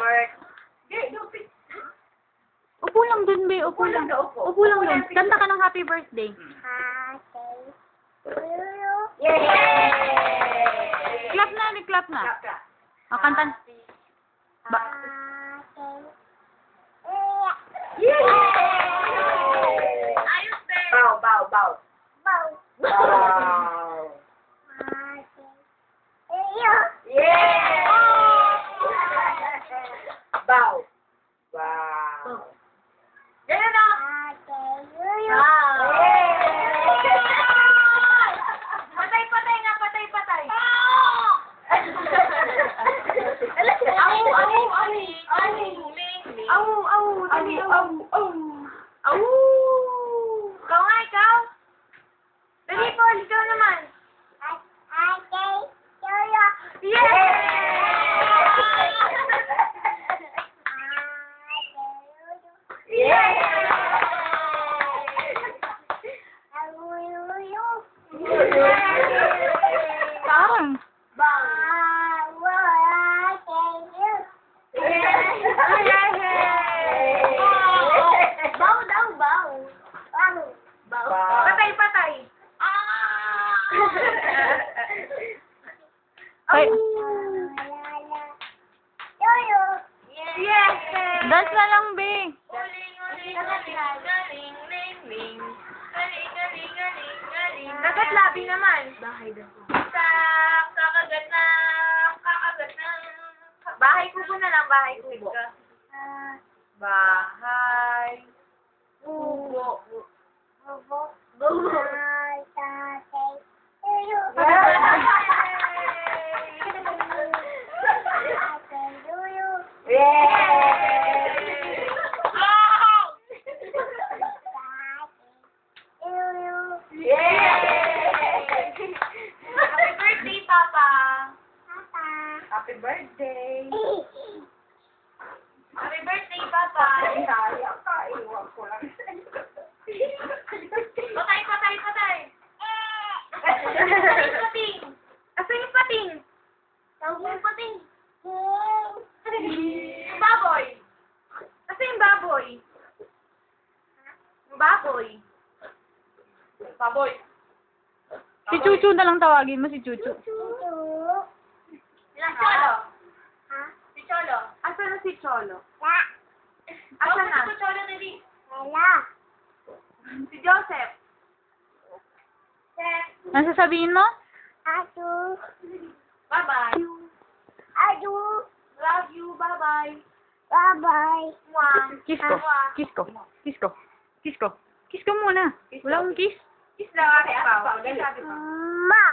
Short. Upo lang dun, be. Upo lang. Upo lang dun. Kanta ka ng happy birthday. Yay! Clap na, clap na. O, kanta. Ba Yay! Ayos din. Bow. Bow. Yay! Bow. Wow. Ganun na. Wow. Patay nga, patay. Ikaw. Dali po, ikaw naman. parang. Patay. Ay, Yes! dance na lang, be. Dagat labi naman. Kakagat na. Bahay kubo na lang, bahay kubo. Bahay kubo. Happy birthday, Papa! Happy birthday! Happy birthday, Papa! Iwan ko lang. Patay! Pating! Asan yung pating? Baboy! Asan yung baboy? Baboy! Si Chuchu na lang tawagin mo, si Chuchu. Cholo? Si Cholo? Asan na si Cholo? Asan na? Si Cholo dali. Si Joseph? Ano sasabihin mo? Bye-bye. Love you. Bye-bye. Mwah. Kiss ko. Kiss ko. Kiss ko. Kiss ko. Kiss ko muna. Wala akong kiss. Kiss lang ako. Kiss sabi ko. Ma!